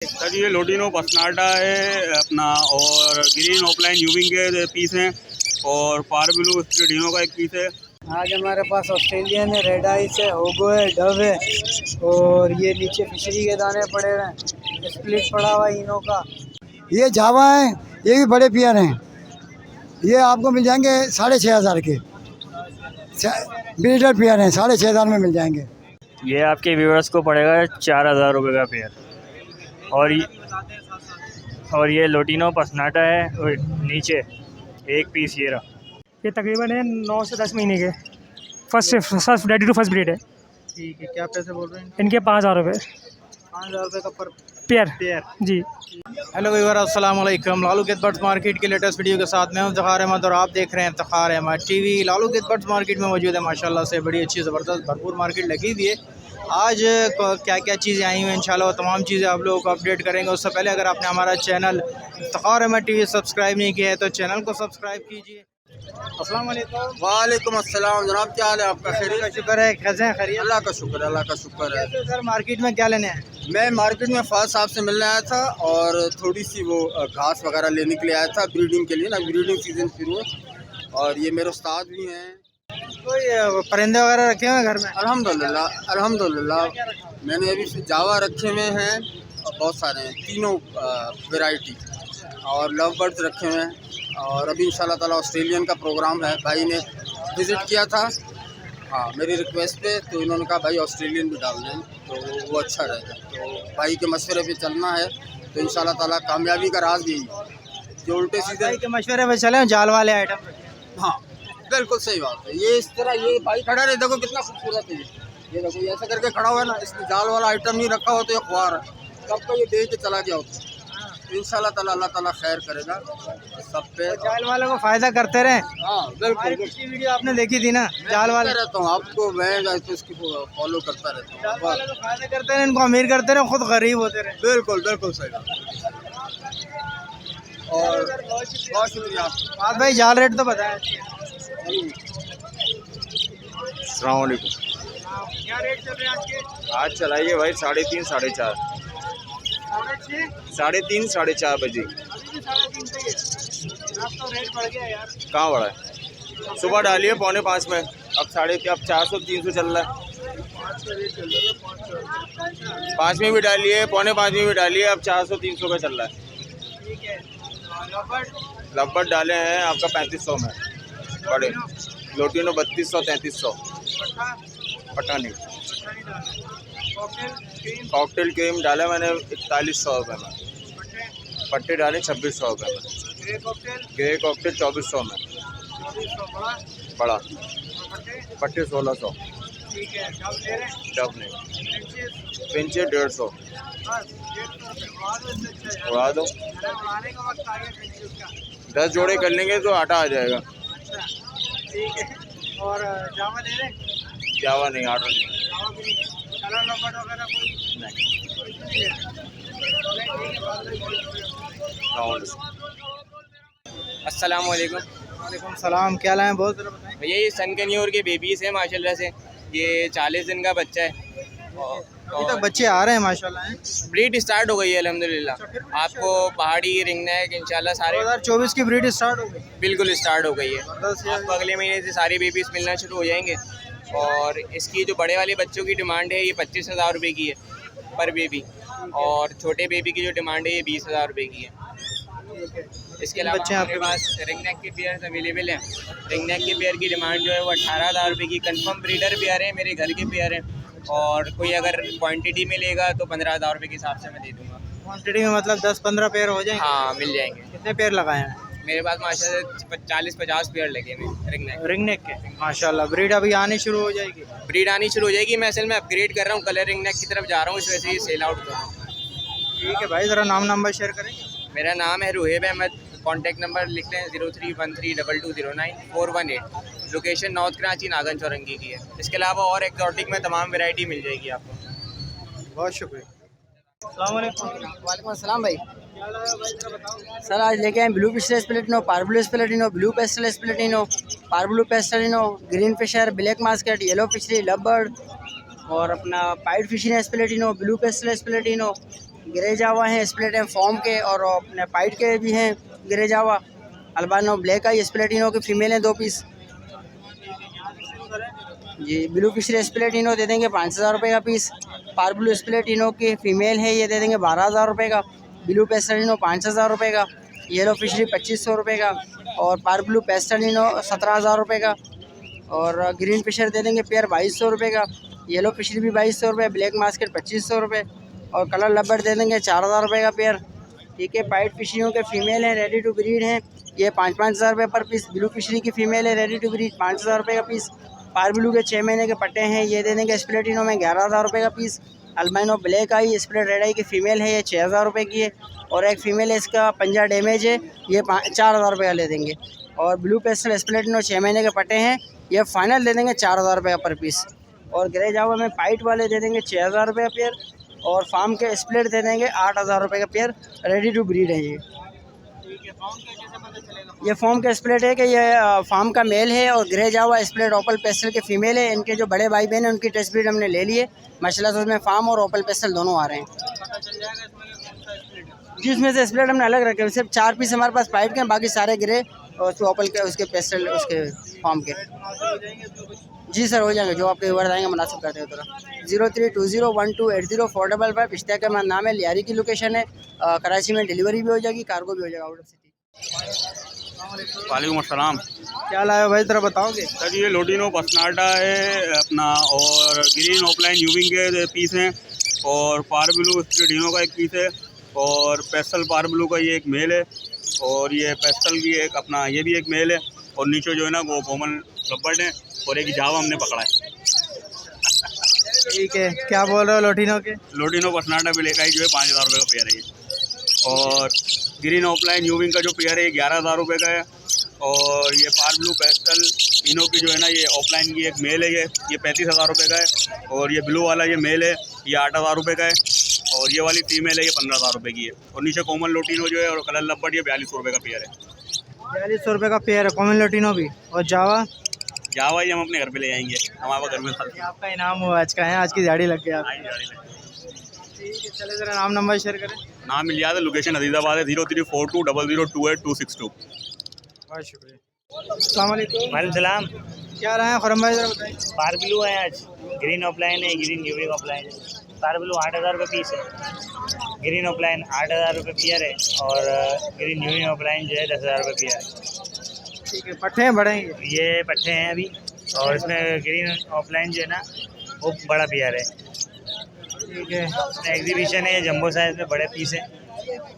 Sir ये lutino पसनाटा है अपना, और ग्रीन ऑफलाइन यूविंग के पीस हैं, और पार ब्लू स्प्लिटिनो का एक पीस है। आज हमारे पास ऑस्ट्रेलियन है, रेड आइस है, होगो है, डव है, और ये नीचे फिशरी के दाने पड़े हुए हैं, स्प्लिट पड़ा हुआ है इनो का। ये जावा है, ये भी बड़े पेयर हैं। ये आपको मिल जाएंगे 6,500 के। ब्रीडर पेयर हैं, 6,500 में मिल जाएंगे। ये आपके व्यूअर्स को पड़ेगा 4,000 रुपये का पेयर। और ये लोटिनो पसनाटा है, और नीचे एक पीस ये रहा। ये तकरीबन है 9 से 10 महीने के, first ready to first breed है। ठीक है, क्या पैसे बोल रहे हैं? इनके 5,000 रुपये 5,000 रुपये का पर पेयर जी। हेलो व्यूअर, अस्सलाम वालेकुम। लालू गेट बर्ड्स मार्केट के लेटेस्ट वीडियो के साथ मैं हूं इफ्तिखार अहमद और आप देख रहे हैं Iftikhar Ahmad TV. Lalu gate birds market में मौजूद है, माशाल्लाह से बड़ी अच्छी ज़बरदस्त भरपूर मार्केट लगी हुई है। आज क्या क्या चीज़ें आई हुई हैं इंशाल्लाह तमाम चीज़ें आप लोगों को अपडेट करेंगे। उससे पहले अगर आपने हमारा channel Iftikhar Ahmad TV subscribe नहीं किया है तो चैनल को सब्सक्राइब कीजिए। अस्सलाम वालेकुम। वालेकुम अस्सलाम जनाब, क्या हाल है आपका? खैरियत का शुक्र है, कैसे हैं? खैरियत? अल्लाह का शुक्र है, अल्लाह का शुक्र है। तो सर मार्केट में क्या लेने हैं? मैं मार्केट में फाज साहब से मिलने आया था और थोड़ी सी वो घास वगैरह लेने के लिए आया था, ब्रीडिंग के लिए ना, ब्रीडिंग सीजन शुरू है और ये मेरे उस्ताद भी हैं। कोई परिंदे वगैरह रखे हुए हैं घर में? अल्हम्दुलिल्लाह अल्हम्दुलिल्लाह, मैंने अभी से जावा रखे हुए हैं और बहुत सारे हैं, तीनों वैरायटी, और लव बर्ड्स रखे हुए हैं। और अभी इंशाल्लाह ताला ऑस्ट्रेलियन का प्रोग्राम है, भाई ने विज़िट किया था हाँ मेरी रिक्वेस्ट पे, तो इन्होंने कहा भाई ऑस्ट्रेलियन भी डाल दें तो वो अच्छा रहेगा। तो भाई के मशवरे पे चलना है, तो इंशाल्लाह ताला कामयाबी का राज यही है। जो उल्टे सीधे भाई के मशवरे पे चले, जाल वाले आइटम। हाँ बिल्कुल सही बात है। ये इस तरह ये भाई खड़ा रहे, देखो कितना खूबसूरत है ये देखो, ये ऐसा करके खड़ा हुआ है ना, इसमें जाल वाला आइटम नहीं रखा हो तो ये ख्वार है, कब का ये दे के चला गया होता। इंशाल्लाह ताला अल्लाह ताला खैर करेगा सब पे। जाल वालों को फायदा करते रहे। हाँ बिल्कुल, पिछली वीडियो आपने देखी थी ना, जाल वाले रहता हूँ आपको, मैं तो इसकी फॉलो करता रहता हूँ। जाल वालों को फायदा करते रहे, इनको अमीर करते रहे, खुद गरीब होते रहे। बिल्कुल बिल्कुल सही बात। और बहुत शुक्रिया आपका। बात भाई, जाल रेट तो बताया। अस्सलाम वालेकुम। क्या रेट चल रहे हैं आज के? आज चलाइए भाई 3.5 साढ़े 4, 3.5 साढ़े 4 बजे। अभी भी 3.5 पे ही है। अब तो रेट बढ़ गया यार। कहाँ बढ़ा है? सुबह डालिए 4.5 में, अब 450 300 चल रहा है। 5 में भी डालिए, 4.5 में भी डालिए, अब 400 300 का चल रहा है। ठीक है। लब्बट डाले हैं आपका 3500 में बड़े, लोटिनो 3200 3300, पठानी कॉकटेल क्रीम डाला मैंने 4100 रुपये में, पट्टे डाले 2600 रुपये में, ग्रे कॉकटेल 2400 में, बड़ा पट्टे 1600, डब नहीं, पिंचे 150, उड़ा दो। 10 जोड़े कर लेंगे तो आटा आ जाएगा। ठीक है। और जावा ले रहे? जावा नहीं, आटा नहीं। जावा भी नहीं, कलर लपट वगैरह कोई नहीं है। अस्सलाम वालेकुम। वालेकुम सलाम, क्या लाएं? बहुत ज़रा बताएं। भैया ये सन कन्योर के बेबीज़ हैं माशाल्लाह से, ये 40 दिन का बच्चा है। अभी तक बच्चे आ रहे हैं माशाल्लाह हैं। ब्रीड स्टार्ट हो गई है अल्हम्दुलिल्लाह। आपको पहाड़ी रिंगनेक इंशाल्लाह सारे 2024 की ब्रीड स्टार्ट हो गई। बिल्कुल स्टार्ट हो गई है। आपको अगले महीने से सारे बेबीज़ मिलना शुरू हो जाएंगे। और इसकी जो बड़े वाले बच्चों की डिमांड है ये 25,000 रुपये की है पर बेबी, और छोटे बेबी की जो डिमांड है ये 20,000 रुपये की है। इसके अलावा बच्चे आपके पास रिंगनेक के पेयर अवेलेबल हैं। रिंगनेक के पेयर की डिमांड जो है वो 18,000 रुपये की, कंफर्म ब्रीडर पेयर है, मेरे घर के पेयर हैं। और कोई अगर क्वांटिटी में लेगा तो 15,000 रुपये के हिसाब से मैं दे दूँगा। क्वांटिटी में मतलब 10-15 पेयर हो जाएंगे? हाँ मिल जाएंगे। कितने पेयर लगाए हैं? मेरे पास माशाल्लाह 40-50 पेयर लगे हैं रिंगनेक। रिंगनेक के माशाल्लाह ब्रीड अभी आनी शुरू हो जाएगी। ब्रीड आनी शुरू हो जाएगी। मैं असल में अपग्रेड कर रहा हूँ, कलर रिंगनेक की तरफ जा रहा हूँ, इस वजह से ये सेल आउट कर रहा हूँ। ठीक है भाई, ज़रा नाम नंबर शेयर करेंगे? मेरा नाम है रुहेब अहमद, कॉन्टैक्ट नंबर लिख लें 03132209 लोकेशन नॉर्थ कराची नागन चौरंगी की है। इसके अलावा और एक्जॉटिक में तमाम वैरायटी मिल जाएगी आपको। बहुत शुक्रिया। अस्सलाम वालेकुम। वालेकुम अस्सलाम भाई। सर आज लेके आए blue pistol splitino, parblue splitino, blue pastel splitino, parblue pastelino, green Fischer, black masked, yellow Fischeri, love bird, और अपना pied Fischeri splitino, blue pastel splitino, grey Java हैं, स्प्लिट हैं फॉर्म के और अपने पाइट के भी हैं ग्रे जावा। अल्बानो ब्लैक आई स्प्लेटिनो की फ़ीमेल हैं 2 पीस जी। ब्लू फिशरी स्प्लेटिनो दे देंगे 5,000 रुपये का पीस। पार्ब्लू स्प्लेटिनो की फ़ीमेल है, ये दे देंगे 12,000 रुपये का। ब्लू पेस्टलिनो 5,000 रुपये का। येलो फिशरी 2,500 रुपये का और पार्ब्लू पेस्टलिनो 17,000 रुपये का। और ग्रीन फिशर दे देंगे पेयर 2,200 रुपये का। येलो फिशरी भी 2,200 रुपये, ब्लैक मास्केट 2,500 रुपये और कलर लबर दे देंगे 4,000 रुपये का पेयर। ठीक है, पाइट फिशरियों के फ़ीमेल हैं, रेडी टू ब्रीड हैं, ये 5,000 रुपये पर पीस। ब्लू फिशरी की फ़ीमेल है, रेडी टू ब्रीड, 5,000 रुपये का पीस। पार्ब्लू के 6 महीने के पट्टे हैं, ये दे देंगे स्प्लेटिनो में 11,000 रुपये का पीस। अल्बाइनो ब्लैक आई स्प्लेट रेड आई की फ़ीमेल है, ये 6,000 रुपये की है और एक फ़ीमेल है, इसका पंजा डैमेज है, ये 4,000 रुपये का ले देंगे। और ब्लू पेस्टल स्प्लेटिनो 6 महीने के पट्टे हैं, ये फाइनल दे देंगे 4,000 रुपये का पर पीस। और ग्रे जावा में पाइट वाले दे देंगे 6,000 रुपये का पेयर और फार्म के स्प्लिट दे देंगे 8,000 रुपये का पेयर, रेडी टू ब्रीड है ये फॉर्म का स्प्लिट है कि ये फार्म का मेल है और ग्रे जावा स्प्लिट ओपल पेस्टल के फीमेल है। इनके जो बड़े भाई बहन हैं उनकी टेस्ट ब्रीड हमने ले लिए माशाल्लाह से, उसमें फार्म और ओपल पेस्टल दोनों आ रहे हैं। जिसमें से स्प्लिट हमने अलग रखे, सिर्फ 4 पीस हमारे पास पाइट के, बाकी सारे ग्रे और ओपल के उसके पेस्टल उसके फार्म के। जी सर हो जाएंगे, जो आपके वर्ड आएंगे मुनासिब करते हैं थोड़ा। 0320128045 इश्तियाक का नाम है, लियारी की लोकेशन है। कराची में डिलीवरी भी हो जाएगी, कार्गो भी हो जाएगा आउट ऑफ सिटी। वालेकुम अस्सलाम। क्या लाए हो भाई, ज़रा बताओगे? सर ये लोडिनो पसनाटा है अपना और ग्रीन ऑफलाइन यूविंग के पीस हैं और पार ब्लू स्प्लिटिनो का एक पीस है और पेस्टल पार ब्लू का ये एक मेल है और ये पेस्टल की एक अपना ये भी एक मेल है और नीचे जो है ना वो कॉमन लब्बर्ड है और एक जावा हमने पकड़ा है। ठीक है, क्या बोल रहे हो लोटिनो के? लोडिनो पसनाटा भी लेकर आई जो है 5,000 रुपये का पेयर है ये और ग्रीन ऑफलाइन यूविंग का जो पेयर है ये 11,000 रुपये का है और ये पार ब्लू पेस्टल तीनों की जो है ना ये ऑफलाइन की एक मेल है, ये 35,000 रुपये का है और ये ब्लू वाला ये मेल है, ये 8,000 रुपये का है और ये वाली फीमेल है, ये 15,000 रुपये की है और नीचे कॉमन लोटिनो जो है और कलर लब्बर्ड ये 4200 रुपये का पेयर है। 4200 रुपये का पेयर है कॉमन लोटिनो भी। और जावा? जावा ही हम अपने घर पे ले जाएंगे, हमारे घर में आपका इनाम हुआ आज का है, आज की दिहाड़ी लग गया। ठीक है, चले ज़रा नाम नंबर शेयर करें। नाम मिल जाता है, लोकेशन अजीज़ाबाद है, 034200282826। बहुत शुक्रिया। अस्सलाम वालेकुम। वालेकुम सलाम। क्या रहा है खुरम भाई, ज़रा बताइए। पार ब्लू है, आज ग्रीन ऑफलाइन है, ग्रीन यूविंग ऑफलाइन है। पार ब्लू 8,000 रुपये पीस है, ग्रीन ऑफलाइन 8,000 रुपये पेयर है और ग्रीन यूविंग ऑफलाइन जो है 10,000 रुपये पेयर है। ठीक है, पट्टे हैं बड़े हैं ये पट्टे हैं अभी और इसमें ग्रीन ऑफलाइन जो है ना वो बड़ा पेयर है। ठीक है, एग्जीबिशन है, जंबो साइज़ में बड़े पीस है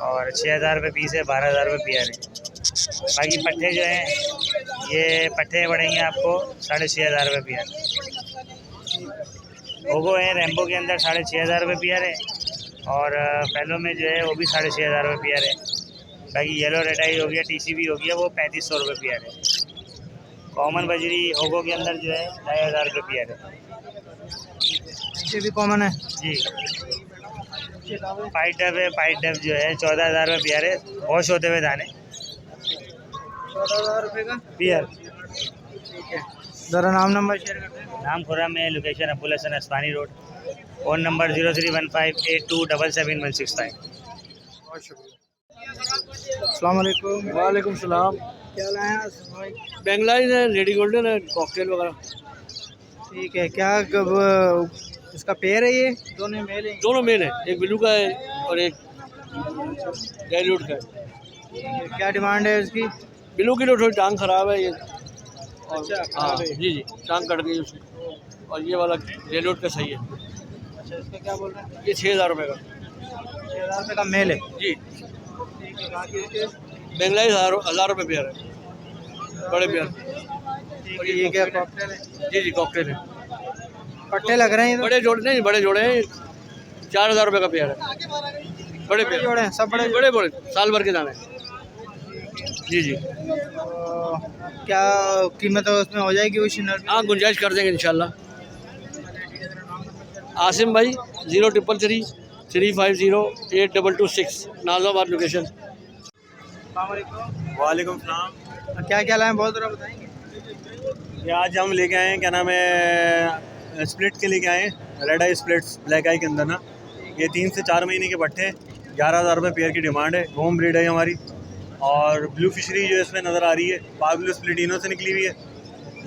और 6,000 रुपये पीस है, 12,000 रुपये पेयर है। बाकी पट्टे जो हैं ये पट्टे पड़ेंगे आपको 6,500 रुपये पेयर। ओगो है रेम्बो के अंदर 6,500 रुपये पेयर है और पहलों में जो है वो भी 6,500 रुपये पेयर है। बाकी येलो रेड आई हो गया, TCB हो गया, वो 3,500 रुपये पेयर है। कॉमन बजरी ओगो के अंदर जो है 2,500 रुपये पेयर है। ये भी कॉमन है जी। पाइट डब है, पाइट डब जो है 14,000 रुपये पेयर है, वॉश होते हुए दाने 14,000 रुपये का पेयर। ठीक है, ज़रा नाम नंबर शेयर करते हैं। नाम खुर्रम है, location Abul Hasan Asmani road, phone number 031582771165। बहुत शुक्रिया। अस्सलाम वालेकुम। वालेकुम सलाम। क्या लाए हैं आज भाई? बेंगलाइन है, लेडी गोल्डन है, कॉकटेल वगैरह। ठीक है, क्या कब इसका पेयर है ये? दोनों मेल हैं? दोनों मेल है, एक ब्लू का है और एक डाइल्यूट का है। क्या डिमांड है इसकी? ब्लू की तो थोड़ी टांग ख़राब है ये। अच्छा, हाँ खराब है। जी जी, टांग कट गई उसकी। और ये वाला डाइल्यूट का सही है। अच्छा, इसका क्या बोल रहे हैं? ये 6,000 रुपये का। 6,000 रुपये का मेल है। जी। ठीक है, बाकी इसके बेंगलाइन 1,000 रुपये पेयर है, बड़े पेयर। ठीक है, ये क्या कॉकटेल है? जी जी, कॉकटेल है। पट्टे लग रहे हैं बड़े जोड़े नहीं, बड़े जोड़े हैं, 4,000 रुपये का पेयर है, बड़े पेयर। जोड़े हैं सब बड़े? बड़े बड़े साल भर के दाने। जी जी। तो क्या कीमत उसमें हो जाएगी उस नर? हाँ, गुंजाइश कर देंगे इंशाल्लाह। आसिम भाई 0333508226 नाज़ाबाद लोकेशन। वालेकुम सलाम। क्या क्या लाए बहुत ज़रा बताएंगे। ये आज हम लेके आए हैं, क्या नाम है, स्प्लिट के लेके आए हैं, रेड आई स्प्लिट्स ब्लैक आई के अंदर ना। ये 3 से 4 महीने के पट्टे, 11,000 रुपये पेयर की डिमांड है। होम ब्रीड है हमारी। और ब्लू फिशरी जो इसमें नज़र आ रही है पार ब्लू स्प्लिटिनो से निकली हुई है।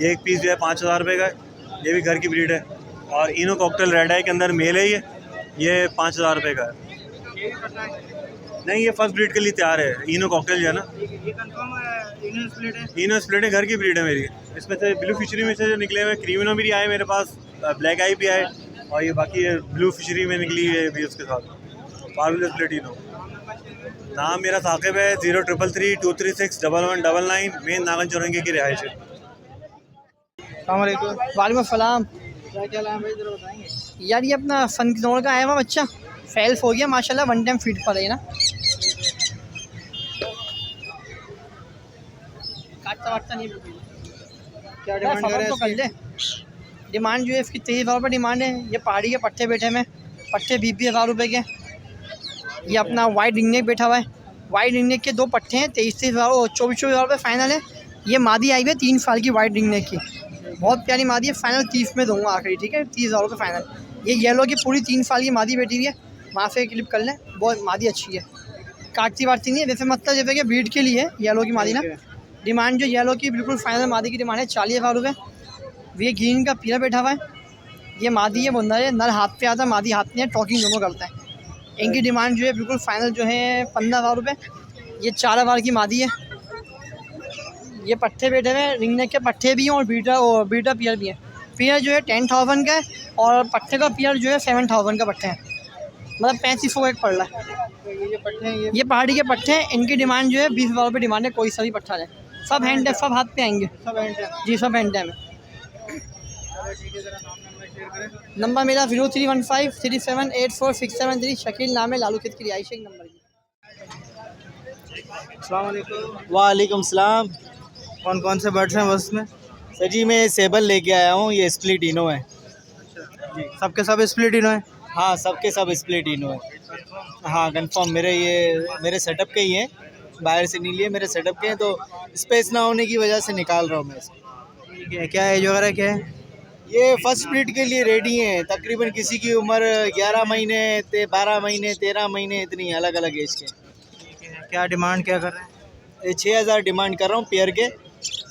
ये एक पीस जो है 5,000 रुपये का है, ये भी घर की ब्रीड है। और इनो कॉकटेल रेड आई के अंदर मेल है, ये 5,000 रुपये का है। नहीं, ये फर्स्ट ब्रीड के लिए तैयार है। इनो कॉकटेल जो है ना, इनो स्प्लिट है, घर की ब्रीड है मेरी। इसमें से ब्लू फिशरी में से जो निकले हुए क्रीमिनो भी आए मेरे पास, ब्लैक आई भी आए, और ये बाकी ये ब्लू फिशरी में निकली है भी उसके साथ पार्बल स्प्लिटिनो। नाम मेरा साकिब है। 0333236119 मेन नागन चौरंगी की रिहाइश है। वालेकुम अस्सलाम। क्या क्या लाए भाई, जरा बताएंगे। यार ये अपना फन जोड़ का आया हुआ बच्चा, फेल्स हो गया माशाल्लाह, 1 टाइम फीड पर है ना। काटता वाटता नहीं बिल्कुल। क्या डिमांड कर रहे हैं तो कर ले। डिमांड जो है इसकी 23,000 रुपये डिमांड है। ये पहाड़ी के पट्टे बैठे में, पट्टे 20,000 रुपये के। ये अपना वाइट रिंगनेक बैठा हुआ है। वाइट रिंगनेक के 2 पट्टे हैं, 23,000 और 24,000 रुपये फाइनल है। ये मादी आई हुई है 3 साल की वाइट रिंगनेक की, बहुत प्यारी मादी है। फाइनल 30 में दूंगा आखिरी, ठीक है, 30,000 रुपये फाइनल। ये येलो की पूरी 3 साल की मादी बैठी हुई है, वहाँ से क्लिप कर लें, बहुत मादी अच्छी है, काटती वाटती नहीं है। वैसे मतलब जैसे कि ब्रीड के लिए येलो की मादी ना। डिमांड जो येलो की बिल्कुल फाइनल मादी की डिमांड है 40,000 रुपये। ये ग्रीन का पीला बैठा हुआ है। ये मादी है, बंदा है, नर हाथ पे आता है, मादी हाथ में है, टॉकिंग दोनों करता है। इनकी डिमांड जो है बिल्कुल फाइनल जो है 15,000 रुपये। ये 4,000 की मादी है। ये पट्टे बैठे हुए, रिंगनेक के पट्टे भी हैं और बीटा पियर भी है। पियर जो है 10,000 का है और पट्टे का पियर जो है 7,000 का पट्टे हैं, मतलब 3500 का एक पड़ रहा है। ये पहाड़ी के पट्टे हैं। इनकी डिमांड जो है 20,000 रुपये डिमांड है। कोई सा भी पट्टा है, सब हैंड है, सब हाथ पे आएंगे, सब हैंड है जी, सब हैंड है। नंबर मेरा 0315378467 शकील नाम है, लालू खेत की रिहाइश एक नंबर की। वालेकुम सलाम। कौन कौन से बर्ड्स हैं बस में? सर जी मैं सेबल लेके आया हूँ, ये स्प्लिटिनो है। जी, सबके सब स्प्लिटिनो है? हाँ, सबके सब स्प्लिटिनो है। हाँ कंफर्म, मेरे सेटअप के ही हैं, बाहर से नहीं लिए, मेरे सेटअप के हैं, तो स्पेस ना होने की वजह से निकाल रहा हूँ मैं इसको। ठीक है, क्या एज वगैरह क्या है? ये फर्स्ट ब्रीड के लिए रेडी हैं। तकरीबन किसी की उम्र 11 महीने, 12 महीने, 13 महीने, इतनी अलग अलग एज के। क्या डिमांड क्या कर रहे हैं? ये 6,000 डिमांड कर रहा हूँ पेयर के।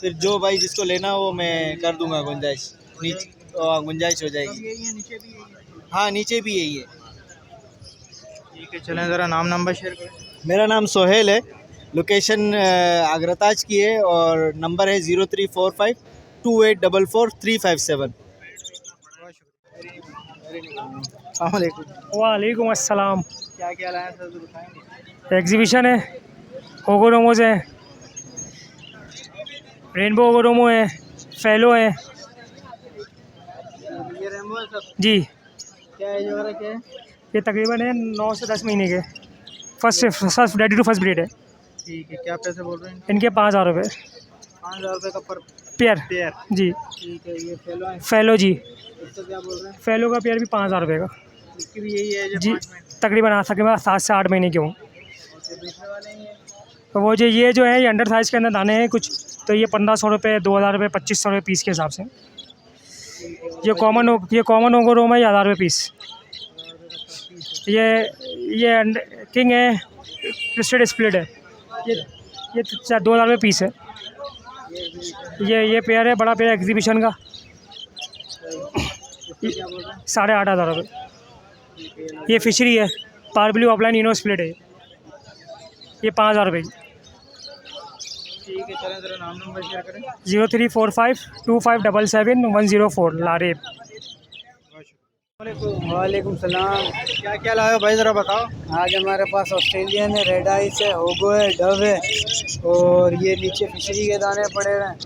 फिर जो भाई जिसको लेना हो मैं कर दूंगा गुंजाइश, नीचे गुंजाइश हो जाएगी। हाँ, नीचे भी यही है। ठीक है, चलें ज़रा नाम नंबर शेयर करें। मेरा नाम सोहेल है, लोकेशन आगराताज की है और नंबर है 03452844 वालेकुम अस्सलाम। क्या क्या लाए सर, तो बताएंगे। एग्जीबिशन है, ओगोरोमोज है, रेनबो ओगोरोमो है, फेलो है। ये रेमबो है सब? जी, क्या एज वगैरह क्या है? ये तकरीबन है 9 से 10 महीने के। First ready to first breed है। ठीक है, क्या पैसे बोल रहे हैं? इनके 5,000 रुपये 5,000 रुपये का पर पेयर पेयर? जी। ठीक है, ये फेलो है, फेलो जी, इसका क्या बोल रहे हैं? फेलो का पेयर भी 5,000 रुपये का इसकी भी यही है जी। तकरीबन आ सके 7 से 8 महीने के हों। दूसरे वाले ही है? तो वो ये जो है ये अंडर साइज़ के अंदर दाने हैं कुछ, तो ये 1,500 रुपये, 2,000 रुपये, 2,500 रुपये पीस के हिसाब से। ये कॉमन ओगोरोमा है, 1,000 रुपये पीस। ये किंग है, क्रिस्टेड स्प्लिट है, ये 2,000 रुपये पीस है। ये पेयर है, बड़ा पेयर एग्जीबिशन का, 8,500 रुपये। ये फिशरी है, पार्बली ऑफलाइन इनो स्प्लिट है, ये 5,000 रुपये की। ठीक है, चलें ज़रा नाम नंबर शेयर करें। 03452577 लारेब। वालेकुम सलाम। क्या क्या लाए हो भाई, ज़रा बताओ। आज हमारे पास ऑस्ट्रेलियन है, रेड आइस है, होगो है, डव है, और ये नीचे फिशरी के दाने पड़े हुए हैं,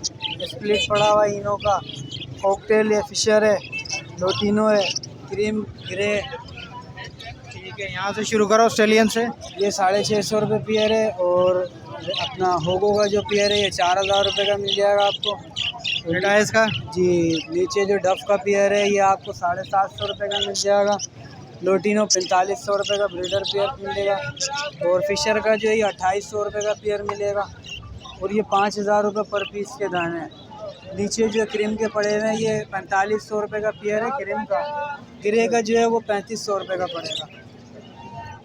स्प्लिट पड़ा हुआ है इनो का, कॉकटेल है, फिशर है, लोटिनो है, क्रीम ग्रे। ठीक है, यहाँ से शुरू करो ऑस्ट्रेलियन से। ये 650 रुपये पेयर है, और अपना होगो का जो पेयर है ये 4,000 रुपये का मिल जाएगा आपको। रेड आइस का? जी, नीचे जो डफ का पेयर है ये आपको 750 रुपये का मिल जाएगा। लोटिनो 4500 रुपये का ब्रीडर पेयर मिलेगा, और फिशर का जो है ये 2800 रुपये का पेयर मिलेगा, और ये 5,000 रुपये पर पीस के दाने हैं। नीचे जो क्रीम के पड़े हुए हैं ये 4500 रुपये का पेयर है क्रीम का। ग्रे का जो है वो 3500 रुपये का पड़ेगा।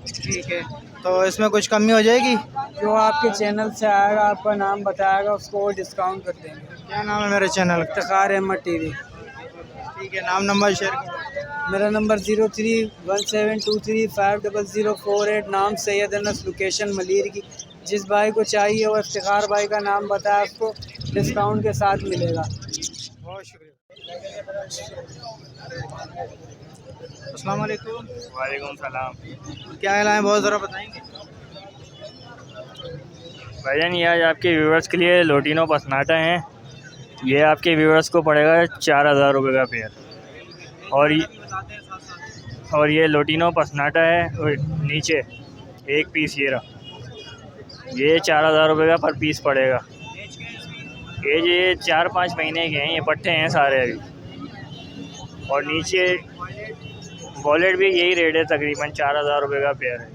ठीक है, तो इसमें कुछ कमी हो जाएगी? जो आपके चैनल से आएगा, आपका नाम बताएगा, उसको वो डिस्काउंट कर देंगे। क्या नाम है मेरे चैनल? इफ्तिखार अहमद टीवी। ठीक है, नाम नंबर शेयर कीजिए। मेरा नंबर 0317235004 नाम सैयद अनस, लोकेशन मलीर की। जिस भाई को चाहिए वो इफ्तिखार भाई का नाम बताया, आपको डिस्काउंट के साथ मिलेगा। बहुत शुक्रिया। अस्सलाम वालेकुम। वालेकुम सलाम। क्या हाल है, बहुत ज़रा बताएंगे? भाईजान ये आज आपके व्यूवर्स के लिए लोटिनो पसनाटा हैं। ये आपके व्यूवर्स को पड़ेगा 4000 रुपये का पेयर। और ये लोटिनो पसनाटा है, और नीचे एक पीस ये रहा, ये 4000 रुपये का पर पीस पड़ेगा। ये 4-5 महीने के हैं, ये पट्टे हैं सारे अभी। और नीचे वॉलेट भी यही रेट है, तकरीबन 4000 रुपये का पेयर है।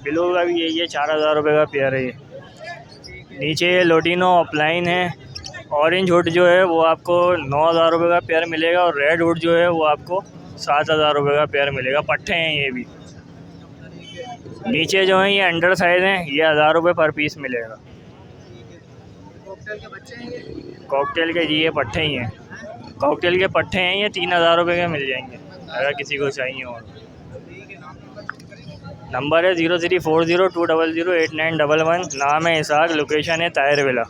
ब्लू का भी यही है, 4000 रुपये का पेयर है ये। नीचे ये लोटिनो ऑफलाइन है। ऑरेंज हुड जो है वो आपको 9000 रुपये का पेयर मिलेगा, और रेड हुड जो है वो आपको 7000 रुपये का पेयर मिलेगा। पट्टे हैं ये भी। नीचे जो है ये अंडर साइज़ हैं, ये 1000 रुपये पर पीस मिलेगा। कॉकटेल के जी ये पट्टे ही हैं, कॉकटेल के पट्टे हैं, ये 3000 रुपये के मिल जाएंगे अगर किसी को चाहिए हो। नंबर है 0340200891। नाम है इसाक, लोकेशन है ताहिर विला।